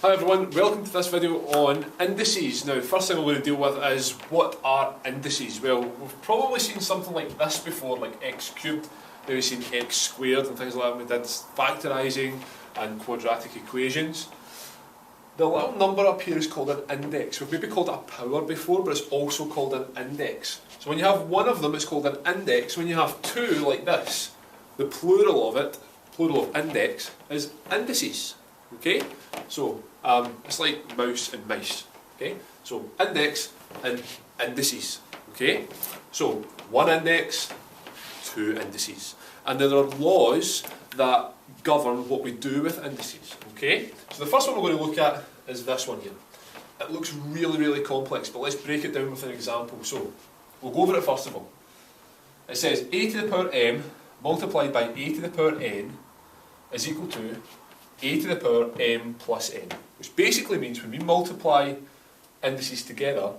Hi everyone, welcome to this video on indices. Now, first thing we're going to deal with is what are indices? Well, we've probably seen something like this before, like x cubed, then we've seen x squared and things like that. We did factorising and quadratic equations. The little number up here is called an index. We've maybe called it a power before, but it's also called an index. So when you have one of them, it's called an index. When you have two like this, the plural of it, plural of index, is indices. Okay, so it's like mouse and mice. Okay, so index and indices. Okay, so one index, two indices, and then there are laws that govern what we do with indices. Okay, so the first one we're going to look at is this one here. It looks really complex, but let's break it down with an example. So we'll go over it first of all. It says a to the power m multiplied by a to the power n is equal to a to the power m plus n, which basically means when we multiply indices together,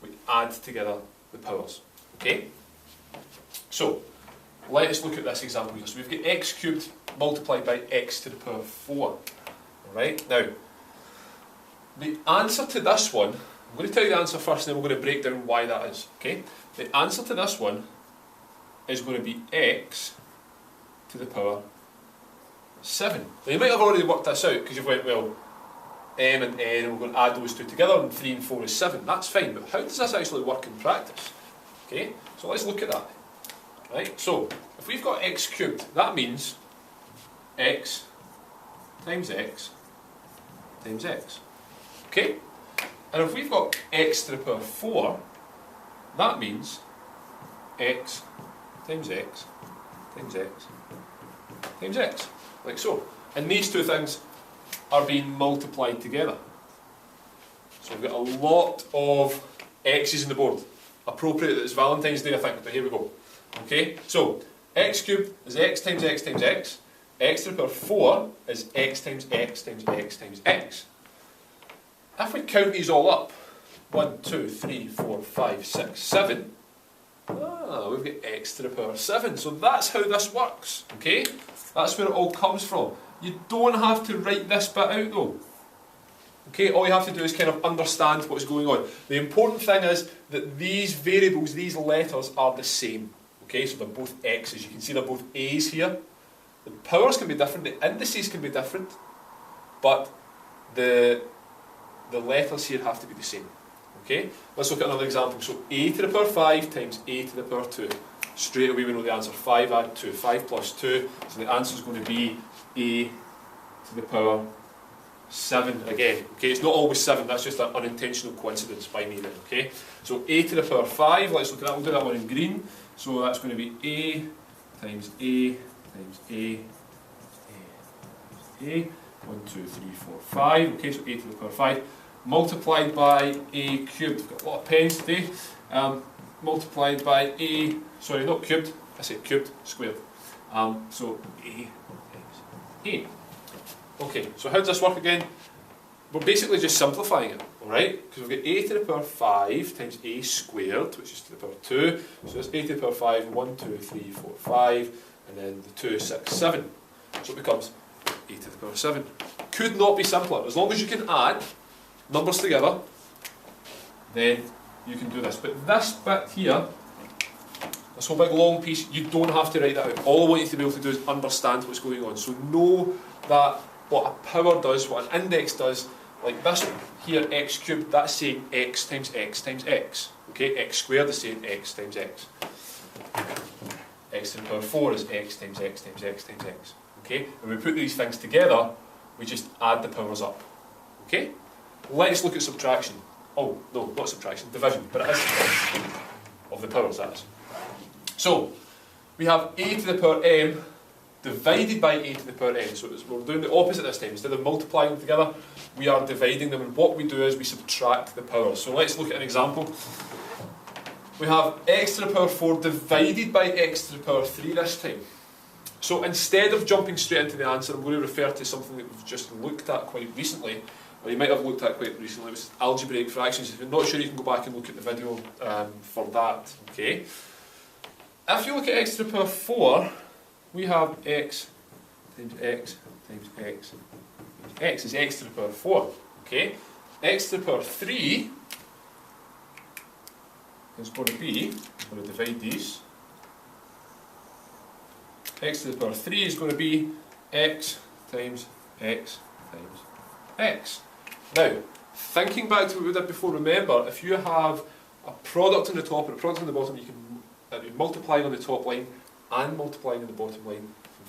we add together the powers. Okay? So, let us look at this example here. So we've got x cubed multiplied by x to the power 4. Alright? Now, the answer to this one, I'm going to tell you the answer first and then we're going to break down why that is. Okay? The answer to this one is going to be x to the power 7. Now you might have already worked this out because you've went, well, m and n, and we're going to add those two together, and 3 and 4 is 7. That's fine, but how does this actually work in practice? Okay, so let's look at that. Right, so if we've got x cubed, that means x times x times x. Okay, and if we've got x to the power 4, that means x times x times x times x. Like so. And these two things are being multiplied together. So we've got a lot of x's on the board. Appropriate that it's Valentine's Day, I think, but here we go. Okay, so x cubed is x times x times x. X to the power 4 is x times x times x times x. If we count these all up, 1, 2, 3, 4, 5, 6, 7, we've got x to the power 7. So that's how this works. Okay? That's where it all comes from. You don't have to write this bit out though. Okay, all you have to do is kind of understand what's going on. The important thing is that these variables, these letters are the same. Okay, so they're both x's. You can see they're both a's here. The powers can be different, the indices can be different, but the letters here have to be the same. Okay, let's look at another example. So a to the power 5 times a to the power 2. Straight away we know the answer. 5 add 2. 5 plus 2. So the answer is going to be a to the power 7 again. Okay, it's not always 7. That's just an unintentional coincidence by me then. Okay, so a to the power 5. Let's look at that. We'll do that one in green. So that's going to be a times a times a. 1, 2, 3, 4, 5. Okay, so a to the power 5 multiplied by a cubed. We've got a lot of pens today. Multiplied by a, sorry, not cubed, I said cubed, squared. So a times a. Okay, so how does this work again? We're basically just simplifying it, alright? Because we've got a to the power 5 times a squared, which is to the power 2. So it's a to the power 5, 1, 2, 3, 4, 5, and then the 2, 6, 7. So it becomes a to the power 7. Could not be simpler. As long as you can add numbers together, then you can do this. But this bit here, this whole big long piece, you don't have to write that out. All I want you to be able to do is understand what's going on. So know that what a power does, what an index does, like this here, x cubed, that's saying x times x times x. Okay, x squared is saying x times x. X to the power 4 is x times x times x times x. Okay, when we put these things together, we just add the powers up. Okay, let's look at subtraction. Oh, no, not subtraction, division, but it is subtraction of the powers, that is. So, we have a to the power m divided by a to the power n. So we're doing the opposite this time. Instead of multiplying them together, we are dividing them, and what we do is we subtract the powers. So let's look at an example. We have x to the power 4 divided by x to the power 3 this time. So instead of jumping straight into the answer, I'm going to refer to something that we've just looked at quite recently, or you might have looked at quite recently, which is algebraic fractions. If you're not sure, you can go back and look at the video for that. Okay. If you look at x to the power 4, we have x times x times x times x is x to the power 4. Okay, x to the power 3 is going to be, I'm going to divide these, x to the power 3 is going to be x times x times x. Now, thinking back to what we did before, remember, if you have a product on the top and a product on the bottom, you can be multiplying on the top line and multiplying on the bottom line.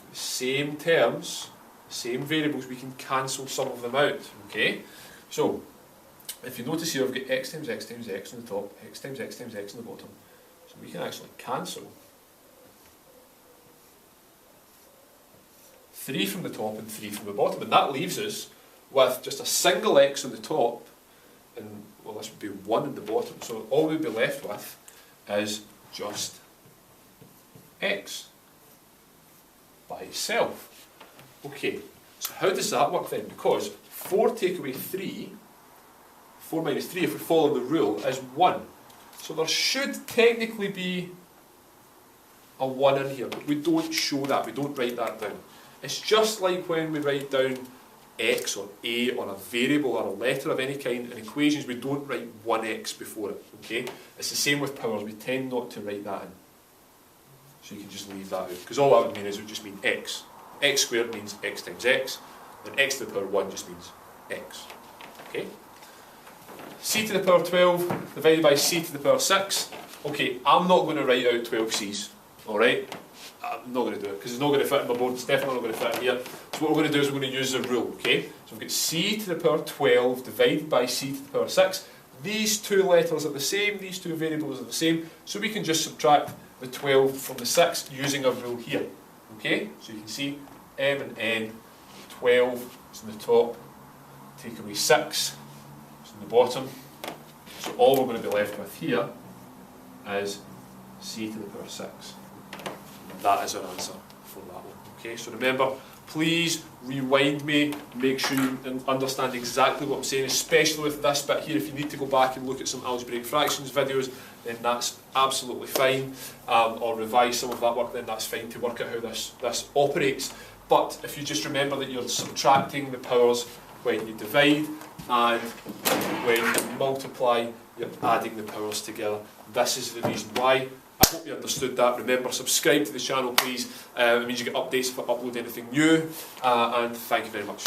The same terms, same variables, we can cancel some of them out. Okay? So, if you notice here, I've got x times x times x on the top, x times x times x on the bottom. So we can actually cancel 3 from the top and 3 from the bottom, and that leaves us with just a single x on the top, and well, this would be 1 on the bottom. So all we'd be left with is just x by itself. Okay, so how does that work then? Because 4 take away 3, 4 minus 3, if we follow the rule, is 1. So there should technically be a 1 in here, but we don't show that, we don't write that down. It's just like when we write down x or a or a variable or a letter of any kind in equations, we don't write 1x before it. Okay? It's the same with powers, we tend not to write that in. So you can just leave that out, because all that would mean is it would just mean x. X squared means x times x, and x to the power 1 just means x. Okay? C to the power 12 divided by c to the power 6. Okay, I'm not going to write out 12 c's. Alright? I'm not going to do it, because it's not going to fit in my board, it's definitely not going to fit in here. So what we're going to do is we're going to use the rule, okay? So we've got c to the power 12 divided by c to the power 6. These two letters are the same, these two variables are the same, so we can just subtract the 12 from the 6 using our rule here. Okay? So you can see m and n, 12 is on the top, take away 6 is on the bottom. So all we're going to be left with here is c to the power 6. That is our answer for that one. Okay, so remember, please rewind me, make sure you understand exactly what I'm saying, especially with this bit here. If you need to go back and look at some algebraic fractions videos, then that's absolutely fine, or revise some of that work, then that's fine to work out how this operates. But if you just remember that you're subtracting the powers when you divide, and when you multiply, you're adding the powers together. This is the reason why. I hope you understood that. Remember, subscribe to the channel, please. It means you get updates if I upload anything new. And thank you very much.